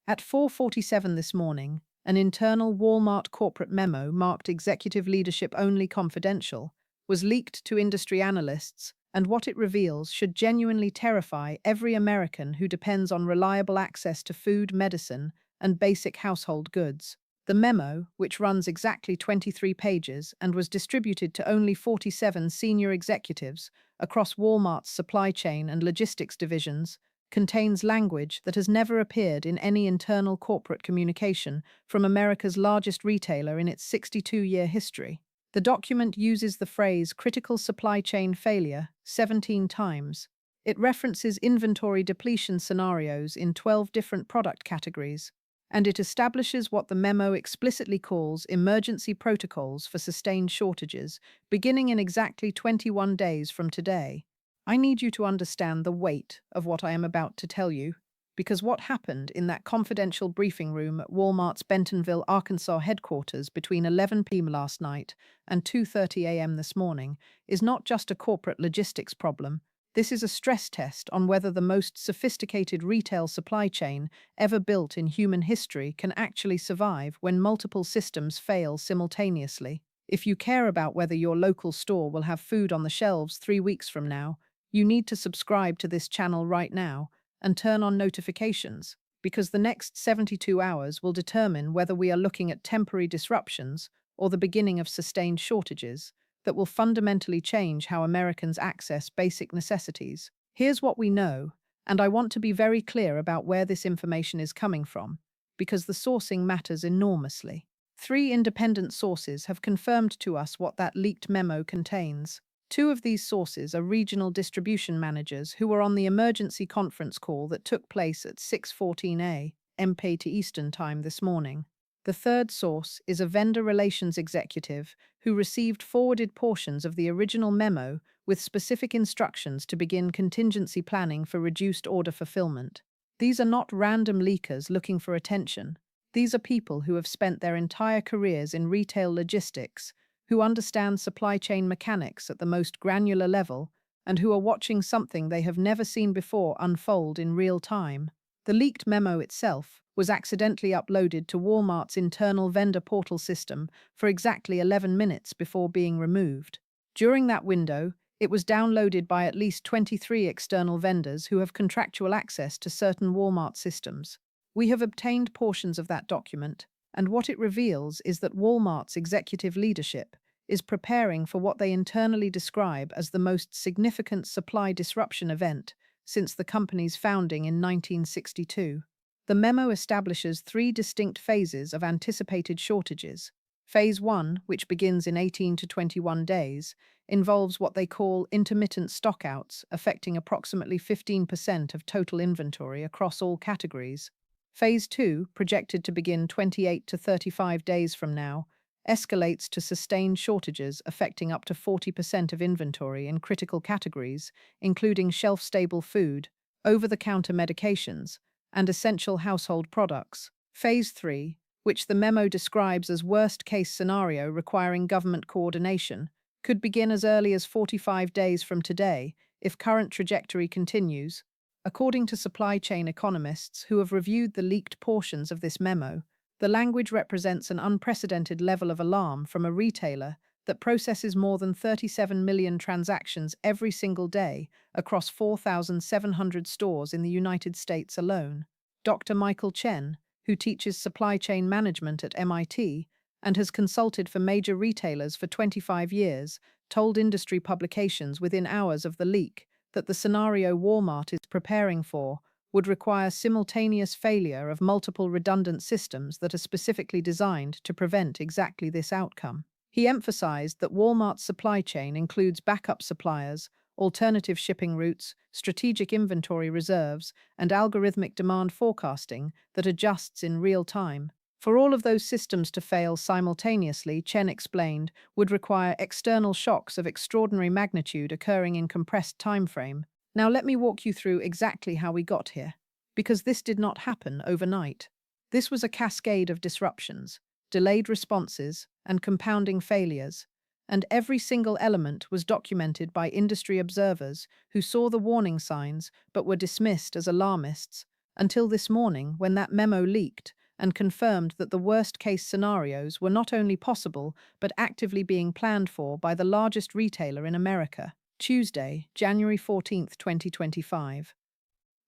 At 4:47 this morning, an internal Walmart corporate memo marked Executive Leadership Only Confidential was leaked to industry analysts, and what it reveals should genuinely terrify every American who depends on reliable access to food, medicine, and basic household goods. The memo, which runs exactly 23 pages and was distributed to only 47 senior executives across Walmart's supply chain and logistics divisions, contains language that has never appeared in any internal corporate communication from America's largest retailer in its 62-year history. The document uses the phrase critical supply chain failure 17 times. It references inventory depletion scenarios in 12 different product categories, and it establishes what the memo explicitly calls emergency protocols for sustained shortages, beginning in exactly 21 days from today. I need you to understand the weight of what I am about to tell you, because what happened in that confidential briefing room at Walmart's Bentonville, Arkansas headquarters between 11 p.m. last night and 2:30 a.m. this morning is not just a corporate logistics problem. This is a stress test on whether the most sophisticated retail supply chain ever built in human history can actually survive when multiple systems fail simultaneously. If you care about whether your local store will have food on the shelves 3 weeks from now, you need to subscribe to this channel right now and turn on notifications, because the next 72 hours will determine whether we are looking at temporary disruptions or the beginning of sustained shortages that will fundamentally change how Americans access basic necessities. Here's what we know, and I want to be very clear about where this information is coming from, because the sourcing matters enormously. 3 independent sources have confirmed to us what that leaked memo contains. 2 of these sources are regional distribution managers who were on the emergency conference call that took place at 6:14 a.m. Eastern Time this morning. The third source is a vendor relations executive who received forwarded portions of the original memo with specific instructions to begin contingency planning for reduced order fulfillment. These are not random leakers looking for attention. These are people who have spent their entire careers in retail logistics, who understand supply chain mechanics at the most granular level, and who are watching something they have never seen before unfold in real time. The leaked memo itself was accidentally uploaded to Walmart's internal vendor portal system for exactly 11 minutes before being removed. During that window, it was downloaded by at least 23 external vendors who have contractual access to certain Walmart systems. We have obtained portions of that document, and what it reveals is that Walmart's executive leadership is preparing for what they internally describe as the most significant supply disruption event since the company's founding in 1962. The memo establishes 3 distinct phases of anticipated shortages. Phase 1, which begins in 18 to 21 days, involves what they call intermittent stockouts, affecting approximately 15% of total inventory across all categories. Phase 2, projected to begin 28 to 35 days from now, escalates to sustained shortages affecting up to 40% of inventory in critical categories, including shelf-stable food, over-the-counter medications, and essential household products. Phase 3, which the memo describes as worst-case scenario requiring government coordination, could begin as early as 45 days from today if current trajectory continues. According to supply chain economists who have reviewed the leaked portions of this memo, the language represents an unprecedented level of alarm from a retailer that processes more than 37 million transactions every single day across 4,700 stores in the United States alone. Dr. Michael Chen, who teaches supply chain management at MIT and has consulted for major retailers for 25 years, told industry publications within hours of the leak that the scenario Walmart is preparing for would require simultaneous failure of multiple redundant systems that are specifically designed to prevent exactly this outcome. He emphasized that Walmart's supply chain includes backup suppliers, alternative shipping routes, strategic inventory reserves, and algorithmic demand forecasting that adjusts in real time. For all of those systems to fail simultaneously, Chen explained, would require external shocks of extraordinary magnitude occurring in compressed time frame. Now let me walk you through exactly how we got here, because this did not happen overnight. This was a cascade of disruptions, delayed responses, and compounding failures, and every single element was documented by industry observers who saw the warning signs but were dismissed as alarmists until this morning when that memo leaked and confirmed that the worst-case scenarios were not only possible but actively being planned for by the largest retailer in America. Tuesday, January 14, 2025.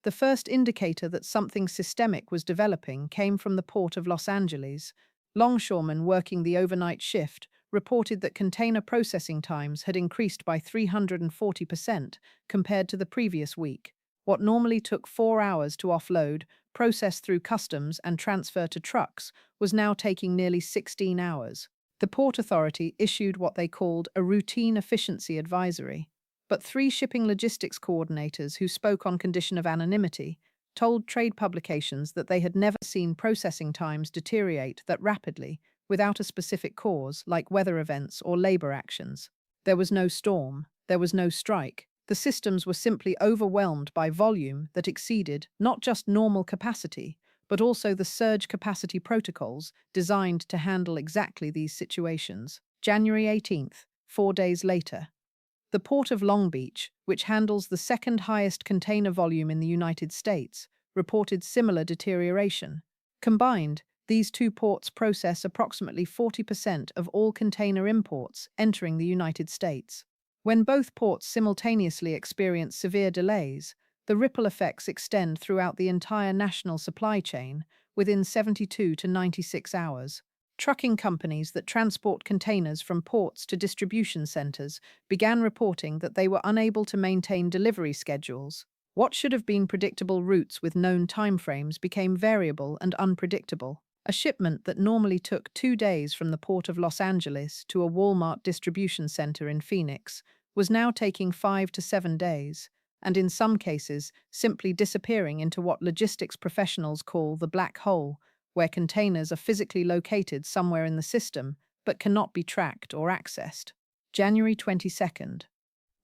The first indicator that something systemic was developing came from the port of Los Angeles. Longshoremen working the overnight shift reported that container processing times had increased by 340% compared to the previous week. What normally took 4 hours to offload, process through customs, and transfer to trucks was now taking nearly 16 hours. The Port Authority issued what they called a routine efficiency advisory. But 3 shipping logistics coordinators who spoke on condition of anonymity told trade publications that they had never seen processing times deteriorate that rapidly without a specific cause like weather events or labor actions. There was no storm, there was no strike. The systems were simply overwhelmed by volume that exceeded not just normal capacity, but also the surge capacity protocols designed to handle exactly these situations. January 18th, 4 days later. The Port of Long Beach, which handles the second highest container volume in the United States, reported similar deterioration. Combined, these 2 ports process approximately 40% of all container imports entering the United States. When both ports simultaneously experience severe delays, the ripple effects extend throughout the entire national supply chain within 72 to 96 hours. Trucking companies that transport containers from ports to distribution centers began reporting that they were unable to maintain delivery schedules. What should have been predictable routes with known timeframes became variable and unpredictable. A shipment that normally took 2 days from the port of Los Angeles to a Walmart distribution center in Phoenix was now taking 5 to 7 days, and in some cases simply disappearing into what logistics professionals call the black hole, where containers are physically located somewhere in the system but cannot be tracked or accessed. January 22nd.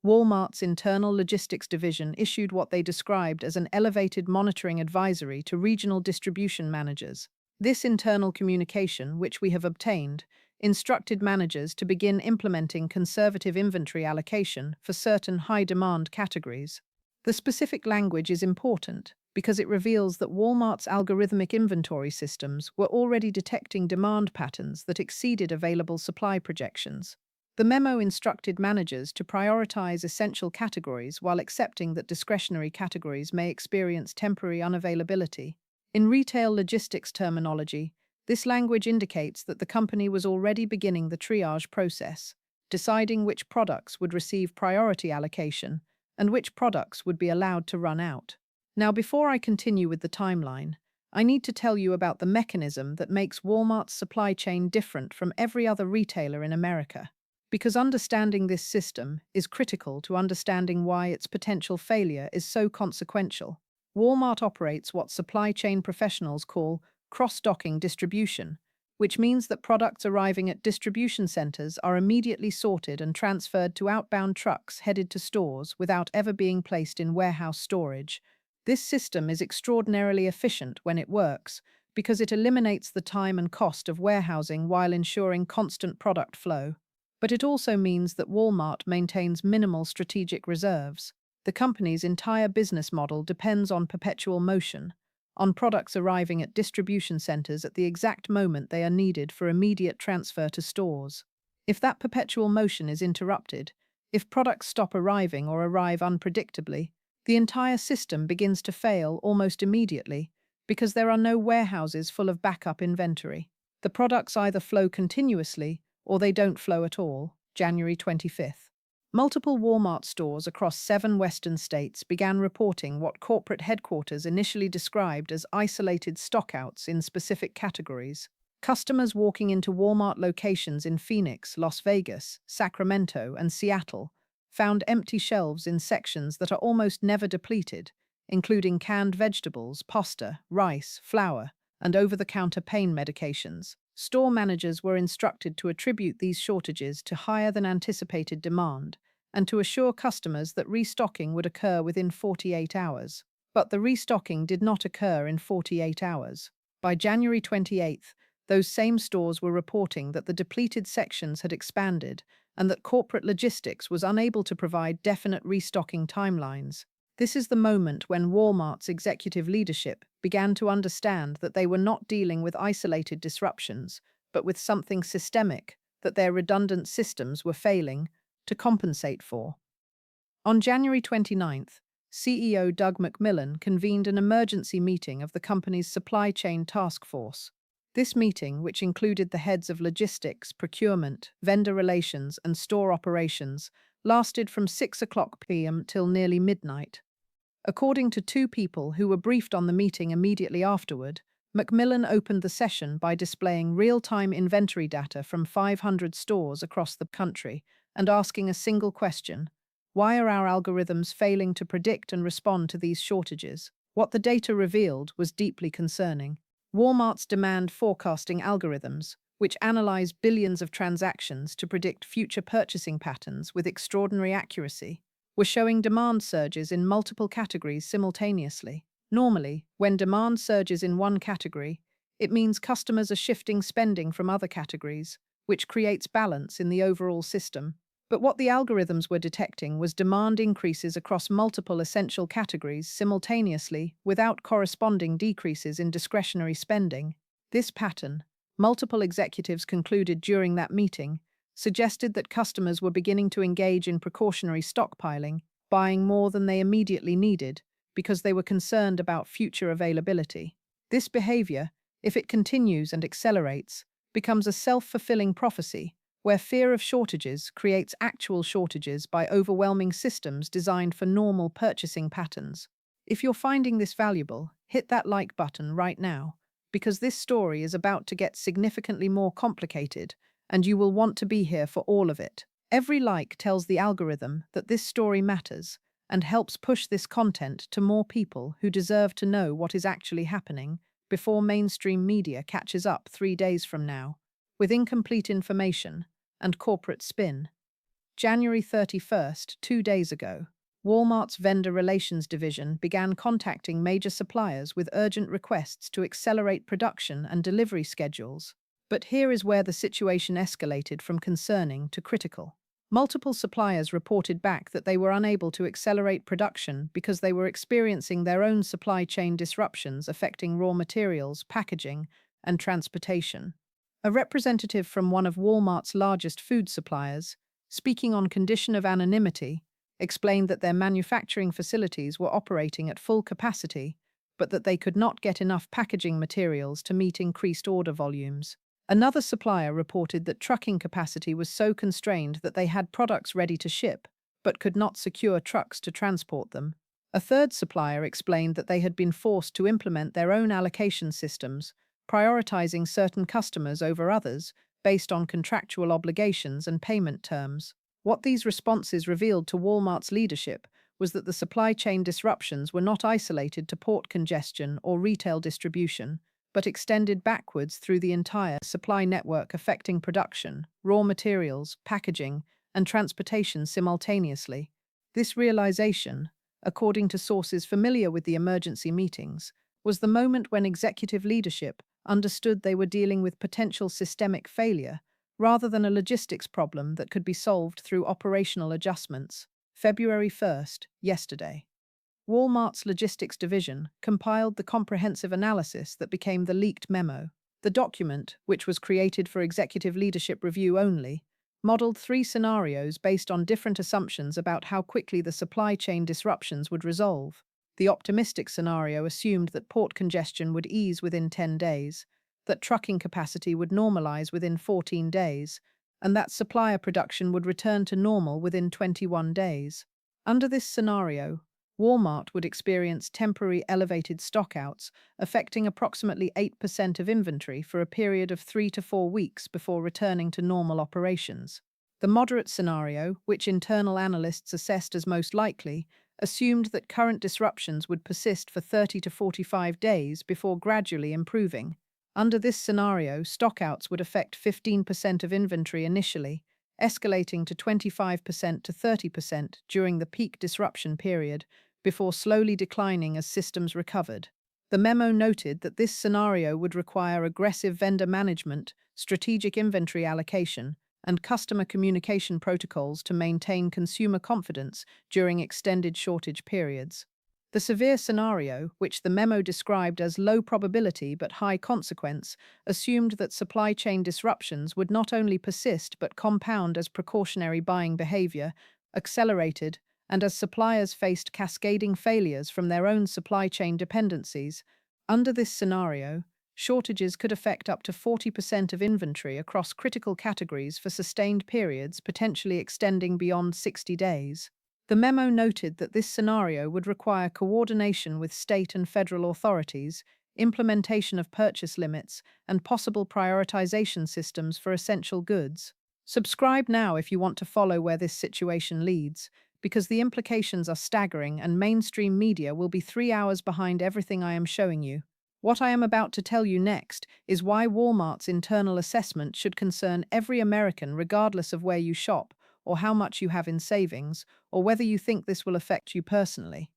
Walmart's internal logistics division issued what they described as an elevated monitoring advisory to regional distribution managers. This internal communication, which we have obtained, instructed managers to begin implementing conservative inventory allocation for certain high-demand categories. The specific language is important because it reveals that Walmart's algorithmic inventory systems were already detecting demand patterns that exceeded available supply projections. The memo instructed managers to prioritize essential categories while accepting that discretionary categories may experience temporary unavailability. In retail logistics terminology, this language indicates that the company was already beginning the triage process, deciding which products would receive priority allocation and which products would be allowed to run out. Now, before I continue with the timeline, I need to tell you about the mechanism that makes Walmart's supply chain different from every other retailer in America, because understanding this system is critical to understanding why its potential failure is so consequential. Walmart operates what supply chain professionals call cross-docking distribution, which means that products arriving at distribution centers are immediately sorted and transferred to outbound trucks headed to stores without ever being placed in warehouse storage. This system is extraordinarily efficient when it works because it eliminates the time and cost of warehousing while ensuring constant product flow. But it also means that Walmart maintains minimal strategic reserves. The company's entire business model depends on perpetual motion, on products arriving at distribution centers at the exact moment they are needed for immediate transfer to stores. If that perpetual motion is interrupted, if products stop arriving or arrive unpredictably, the entire system begins to fail almost immediately because there are no warehouses full of backup inventory. The products either flow continuously or they don't flow at all. January 25th. Multiple Walmart stores across 7 western states began reporting what corporate headquarters initially described as isolated stockouts in specific categories. Customers walking into Walmart locations in Phoenix, Las Vegas, Sacramento, and Seattle found empty shelves in sections that are almost never depleted, including canned vegetables, pasta, rice, flour, and over-the-counter pain medications. Store managers were instructed to attribute these shortages to higher than anticipated demand and to assure customers that restocking would occur within 48 hours. But the restocking did not occur in 48 hours. By January 28th, those same stores were reporting that the depleted sections had expanded and that corporate logistics was unable to provide definite restocking timelines. This is the moment when Walmart's executive leadership began to understand that they were not dealing with isolated disruptions, but with something systemic that their redundant systems were failing to compensate for. On January 29th, CEO Doug McMillon convened an emergency meeting of the company's supply chain task force. This meeting, which included the heads of logistics, procurement, vendor relations, and store operations, lasted from 6 p.m. till nearly midnight. According to two people who were briefed on the meeting immediately afterward, Macmillan opened the session by displaying real-time inventory data from 500 stores across the country and asking a single question: why are our algorithms failing to predict and respond to these shortages? What the data revealed was deeply concerning. Walmart's demand forecasting algorithms, which analyze billions of transactions to predict future purchasing patterns with extraordinary accuracy, were showing demand surges in multiple categories simultaneously. Normally, when demand surges in one category, it means customers are shifting spending from other categories, which creates balance in the overall system. But what the algorithms were detecting was demand increases across multiple essential categories simultaneously without corresponding decreases in discretionary spending. This pattern, multiple executives concluded during that meeting, suggested that customers were beginning to engage in precautionary stockpiling, buying more than they immediately needed because they were concerned about future availability. This behavior, if it continues and accelerates, becomes a self-fulfilling prophecy, where fear of shortages creates actual shortages by overwhelming systems designed for normal purchasing patterns. If you're finding this valuable, hit that like button right now, because this story is about to get significantly more complicated, and you will want to be here for all of it. Every like tells the algorithm that this story matters and helps push this content to more people who deserve to know what is actually happening before mainstream media catches up 3 days from now with incomplete information and corporate spin. January 31st, 2 days ago, Walmart's Vendor Relations Division began contacting major suppliers with urgent requests to accelerate production and delivery schedules. But here is where the situation escalated from concerning to critical. Multiple suppliers reported back that they were unable to accelerate production because they were experiencing their own supply chain disruptions affecting raw materials, packaging, and transportation. A representative from one of Walmart's largest food suppliers, speaking on condition of anonymity, explained that their manufacturing facilities were operating at full capacity, but that they could not get enough packaging materials to meet increased order volumes. Another supplier reported that trucking capacity was so constrained that they had products ready to ship, but could not secure trucks to transport them. A third supplier explained that they had been forced to implement their own allocation systems, prioritizing certain customers over others based on contractual obligations and payment terms. What these responses revealed to Walmart's leadership was that the supply chain disruptions were not isolated to port congestion or retail distribution, but extended backwards through the entire supply network, affecting production, raw materials, packaging, and transportation simultaneously. This realization, according to sources familiar with the emergency meetings, was the moment when executive leadership understood they were dealing with potential systemic failure rather than a logistics problem that could be solved through operational adjustments. February 1st, yesterday. Walmart's logistics division compiled the comprehensive analysis that became the leaked memo. The document, which was created for executive leadership review only, modeled 3 scenarios based on different assumptions about how quickly the supply chain disruptions would resolve. The optimistic scenario assumed that port congestion would ease within 10 days, that trucking capacity would normalize within 14 days, and that supplier production would return to normal within 21 days. Under this scenario, Walmart would experience temporary elevated stockouts, affecting approximately 8% of inventory for a period of 3 to 4 weeks before returning to normal operations. The moderate scenario, which internal analysts assessed as most likely, assumed that current disruptions would persist for 30 to 45 days before gradually improving. Under this scenario, stockouts would affect 15% of inventory initially, escalating to 25% to 30% during the peak disruption period, before slowly declining as systems recovered. The memo noted that this scenario would require aggressive vendor management, strategic inventory allocation, and customer communication protocols to maintain consumer confidence during extended shortage periods. The severe scenario, which the memo described as low probability but high consequence, assumed that supply chain disruptions would not only persist but compound as precautionary buying behavior accelerated and as suppliers faced cascading failures from their own supply chain dependencies. Under this scenario, shortages could affect up to 40% of inventory across critical categories for sustained periods, potentially extending beyond 60 days. The memo noted that this scenario would require coordination with state and federal authorities, implementation of purchase limits, and possible prioritization systems for essential goods. Subscribe now if you want to follow where this situation leads, because the implications are staggering and mainstream media will be 3 hours behind everything I am showing you. What I am about to tell you next is why Walmart's internal assessment should concern every American regardless of where you shop, or how much you have in savings, or whether you think this will affect you personally.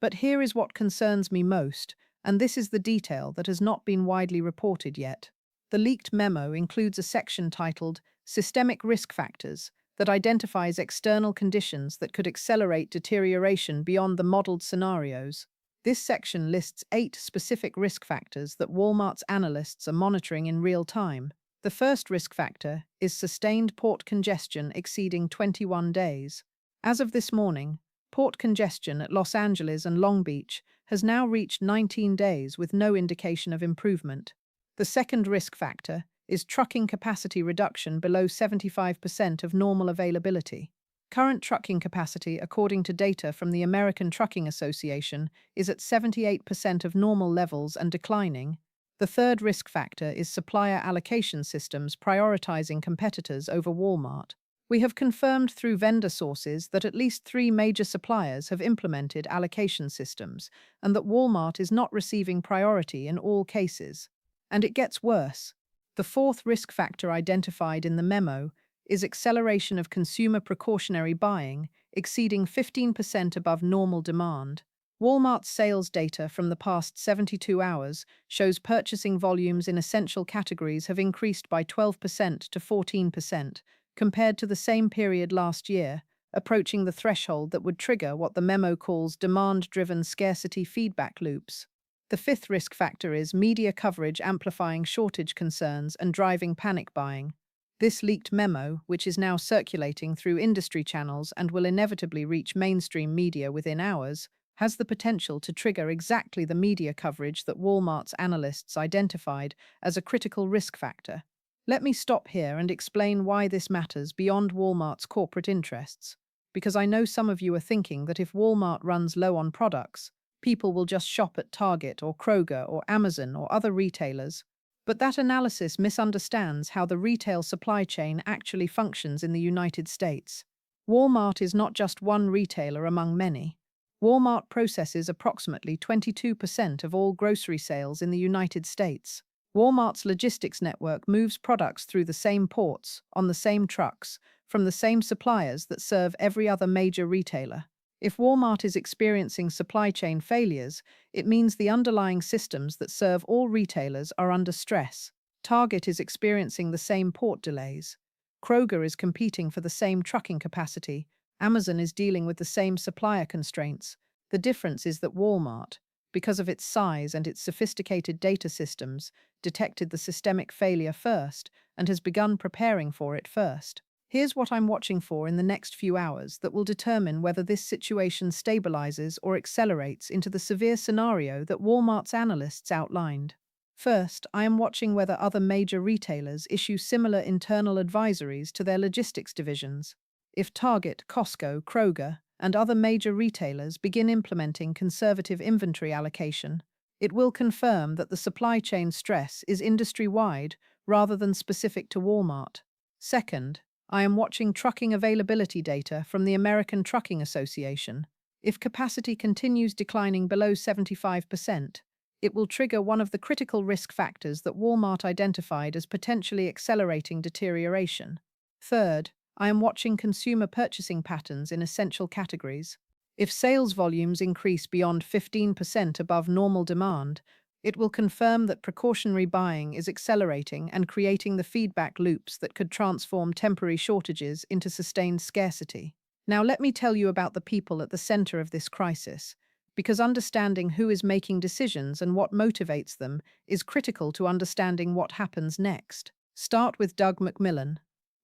But here is what concerns me most, and this is the detail that has not been widely reported yet. The leaked memo includes a section titled Systemic Risk Factors that identifies external conditions that could accelerate deterioration beyond the modeled scenarios. This section lists 8 specific risk factors that Walmart's analysts are monitoring in real time. The first risk factor is sustained port congestion exceeding 21 days. As of this morning, port congestion at Los Angeles and Long Beach has now reached 19 days with no indication of improvement. The second risk factor is trucking capacity reduction below 75% of normal availability. Current trucking capacity, according to data from the American Trucking Association, is at 78% of normal levels and declining. The third risk factor is supplier allocation systems prioritizing competitors over Walmart. We have confirmed through vendor sources that at least 3 major suppliers have implemented allocation systems and that Walmart is not receiving priority in all cases. And it gets worse. The fourth risk factor identified in the memo is acceleration of consumer precautionary buying, exceeding 15% above normal demand. Walmart's sales data from the past 72 hours shows purchasing volumes in essential categories have increased by 12% to 14%, compared to the same period last year, approaching the threshold that would trigger what the memo calls demand-driven scarcity feedback loops. The fifth risk factor is media coverage amplifying shortage concerns and driving panic buying. This leaked memo, which is now circulating through industry channels and will inevitably reach mainstream media within hours, has the potential to trigger exactly the media coverage that Walmart's analysts identified as a critical risk factor. Let me stop here and explain why this matters beyond Walmart's corporate interests, because I know some of you are thinking that if Walmart runs low on products, people will just shop at Target or Kroger or Amazon or other retailers. But that analysis misunderstands how the retail supply chain actually functions in the United States. Walmart is not just one retailer among many. Walmart processes approximately 22% of all grocery sales in the United States. Walmart's logistics network moves products through the same ports, on the same trucks, from the same suppliers that serve every other major retailer. If Walmart is experiencing supply chain failures, it means the underlying systems that serve all retailers are under stress. Target is experiencing the same port delays. Kroger is competing for the same trucking capacity. Amazon is dealing with the same supplier constraints. The difference is that Walmart, because of its size and its sophisticated data systems, detected the systemic failure first and has begun preparing for it first. Here's what I'm watching for in the next few hours that will determine whether this situation stabilizes or accelerates into the severe scenario that Walmart's analysts outlined. First, I am watching whether other major retailers issue similar internal advisories to their logistics divisions. If Target, Costco, Kroger, and other major retailers begin implementing conservative inventory allocation, it will confirm that the supply chain stress is industry-wide rather than specific to Walmart. Second, I am watching trucking availability data from the American Trucking Association. If capacity continues declining below 75%, it will trigger one of the critical risk factors that Walmart identified as potentially accelerating deterioration. Third, I am watching consumer purchasing patterns in essential categories. If sales volumes increase beyond 15% above normal demand, it will confirm that precautionary buying is accelerating and creating the feedback loops that could transform temporary shortages into sustained scarcity. Now let me tell you about the people at the center of this crisis, because understanding who is making decisions and what motivates them is critical to understanding what happens next. Start with Doug McMillon,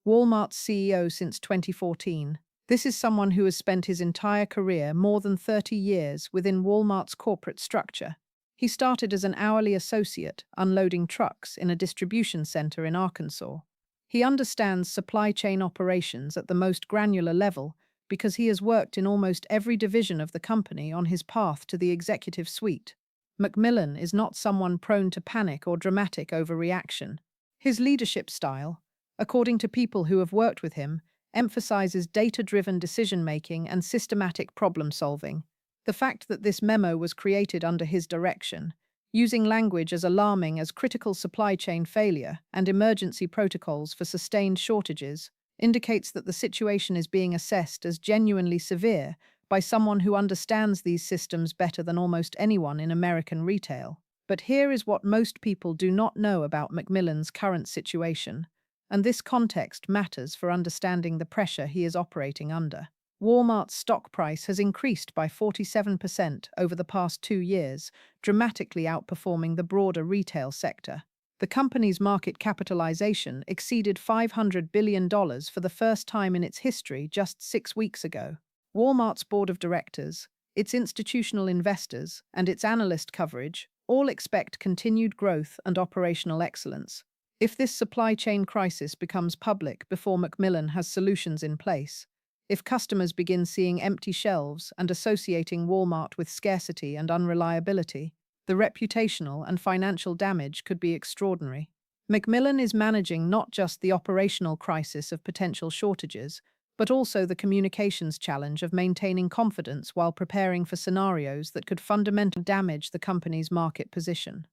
Walmart's CEO since 2014. This is someone who has spent his entire career, more than 30 years, within Walmart's corporate structure. He started as an hourly associate, unloading trucks in a distribution center in Arkansas. He understands supply chain operations at the most granular level because he has worked in almost every division of the company on his path to the executive suite. McMillan is not someone prone to panic or dramatic overreaction. His leadership style, according to people who have worked with him, emphasizes data-driven decision-making and systematic problem-solving. The fact that this memo was created under his direction, using language as alarming as critical supply chain failure and emergency protocols for sustained shortages, indicates that the situation is being assessed as genuinely severe by someone who understands these systems better than almost anyone in American retail. But here is what most people do not know about McMillan's current situation, and this context matters for understanding the pressure he is operating under. Walmart's stock price has increased by 47% over the past 2 years, dramatically outperforming the broader retail sector. The company's market capitalization exceeded $500 billion for the first time in its history just 6 weeks ago. Walmart's board of directors, its institutional investors, and its analyst coverage all expect continued growth and operational excellence. If this supply chain crisis becomes public before McMillan has solutions in place, if customers begin seeing empty shelves and associating Walmart with scarcity and unreliability, the reputational and financial damage could be extraordinary. McMillan is managing not just the operational crisis of potential shortages, but also the communications challenge of maintaining confidence while preparing for scenarios that could fundamentally damage the company's market position.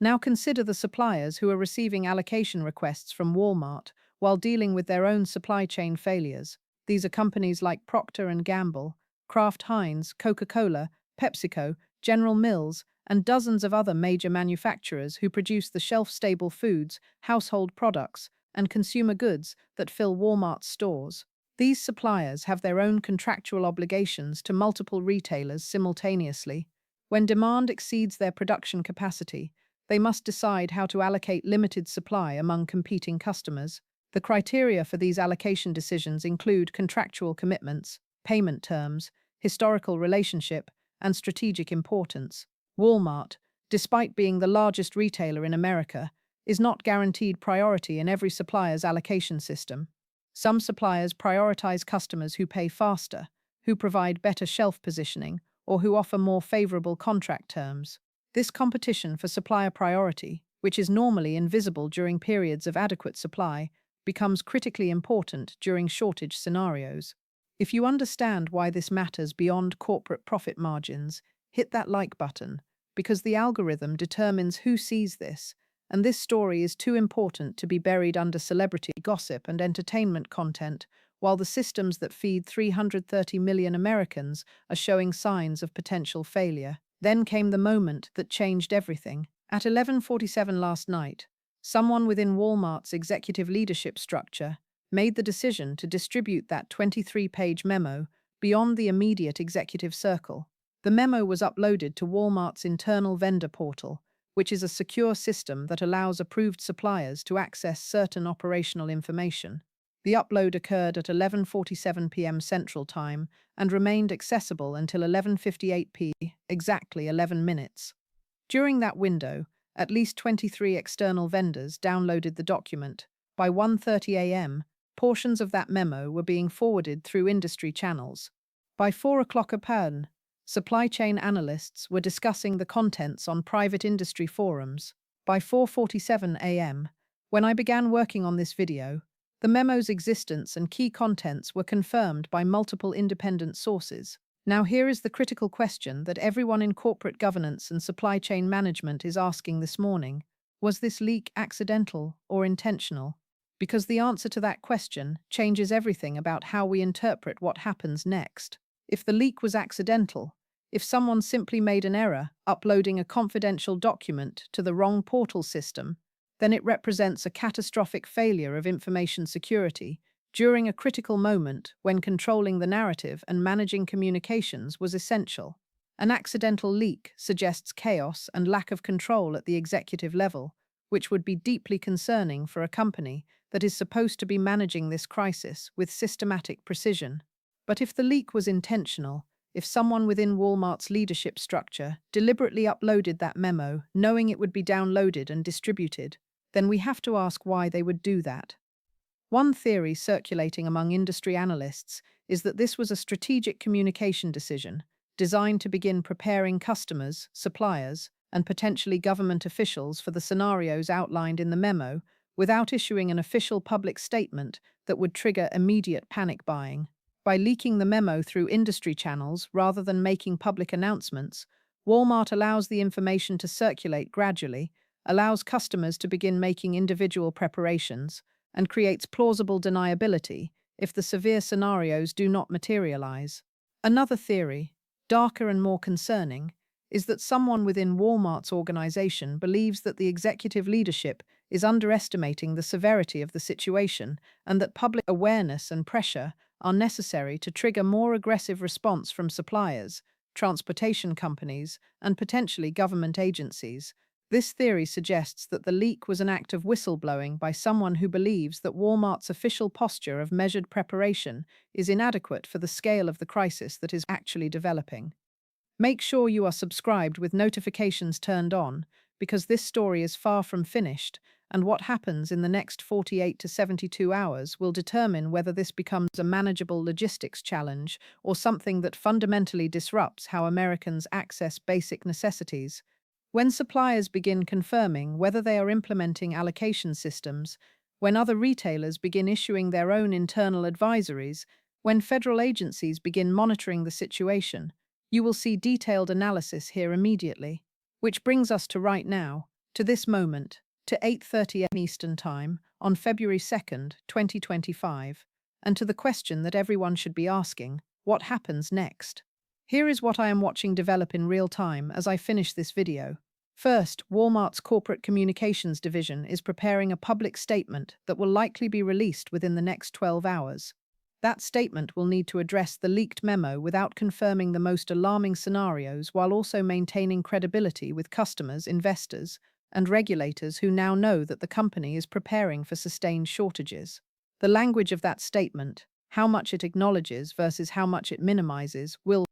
Now consider the suppliers who are receiving allocation requests from Walmart while dealing with their own supply chain failures. These are companies like Procter & Gamble, Kraft Heinz, Coca-Cola, PepsiCo, General Mills, and dozens of other major manufacturers who produce the shelf-stable foods, household products, and consumer goods that fill Walmart's stores. These suppliers have their own contractual obligations to multiple retailers simultaneously. When demand exceeds their production capacity, they must decide how to allocate limited supply among competing customers. The criteria for these allocation decisions include contractual commitments, payment terms, historical relationship, and strategic importance. Walmart, despite being the largest retailer in America, is not guaranteed priority in every supplier's allocation system. Some suppliers prioritize customers who pay faster, who provide better shelf positioning, or who offer more favorable contract terms. This competition for supplier priority, which is normally invisible during periods of adequate supply, becomes critically important during shortage scenarios. If you understand why this matters beyond corporate profit margins, hit that like button, because the algorithm determines who sees this, and this story is too important to be buried under celebrity gossip and entertainment content, while the systems that feed 330 million Americans are showing signs of potential failure. Then came the moment that changed everything. At 11:47 last night, someone within Walmart's executive leadership structure made the decision to distribute that 23-page memo beyond the immediate executive circle. The memo was uploaded to Walmart's internal vendor portal, which is a secure system that allows approved suppliers to access certain operational information. The upload occurred at 11:47 p.m. Central Time and remained accessible until 11:58 p.m., exactly 11 minutes. During that window, at least 23 external vendors downloaded the document. By 1:30 a.m., portions of that memo were being forwarded through industry channels. By 4 o'clock p.m., supply chain analysts were discussing the contents on private industry forums. By 4:47 a.m., when I began working on this video, the memo's existence and key contents were confirmed by multiple independent sources. Now here is the critical question that everyone in corporate governance and supply chain management is asking this morning. Was this leak accidental or intentional? Because the answer to that question changes everything about how we interpret what happens next. If the leak was accidental, if someone simply made an error uploading a confidential document to the wrong portal system, then it represents a catastrophic failure of information security during a critical moment when controlling the narrative and managing communications was essential. An accidental leak suggests chaos and lack of control at the executive level, which would be deeply concerning for a company that is supposed to be managing this crisis with systematic precision. But if the leak was intentional, if someone within Walmart's leadership structure deliberately uploaded that memo, knowing it would be downloaded and distributed, then we have to ask why they would do that. One theory circulating among industry analysts is that this was a strategic communication decision designed to begin preparing customers, suppliers, and potentially government officials for the scenarios outlined in the memo without issuing an official public statement that would trigger immediate panic buying. By leaking the memo through industry channels rather than making public announcements, Walmart allows the information to circulate gradually, allows customers to begin making individual preparations, and creates plausible deniability if the severe scenarios do not materialize. Another theory, darker and more concerning, is that someone within Walmart's organization believes that the executive leadership is underestimating the severity of the situation and that public awareness and pressure are necessary to trigger more aggressive response from suppliers, transportation companies, and potentially government agencies. This theory suggests that the leak was an act of whistleblowing by someone who believes that Walmart's official posture of measured preparation is inadequate for the scale of the crisis that is actually developing. Make sure you are subscribed with notifications turned on, because this story is far from finished, and what happens in the next 48 to 72 hours will determine whether this becomes a manageable logistics challenge or something that fundamentally disrupts how Americans access basic necessities. When suppliers begin confirming whether they are implementing allocation systems, when other retailers begin issuing their own internal advisories, when federal agencies begin monitoring the situation, you will see detailed analysis here immediately. Which brings us to right now, to this moment, to 8:30 a.m. Eastern Time on February 2nd, 2025, and to the question that everyone should be asking: what happens next? Here is what I am watching develop in real time as I finish this video. First, Walmart's corporate communications division is preparing a public statement that will likely be released within the next 12 hours. That statement will need to address the leaked memo without confirming the most alarming scenarios while also maintaining credibility with customers, investors, and regulators who now know that the company is preparing for sustained shortages. The language of that statement, how much it acknowledges versus how much it minimizes, will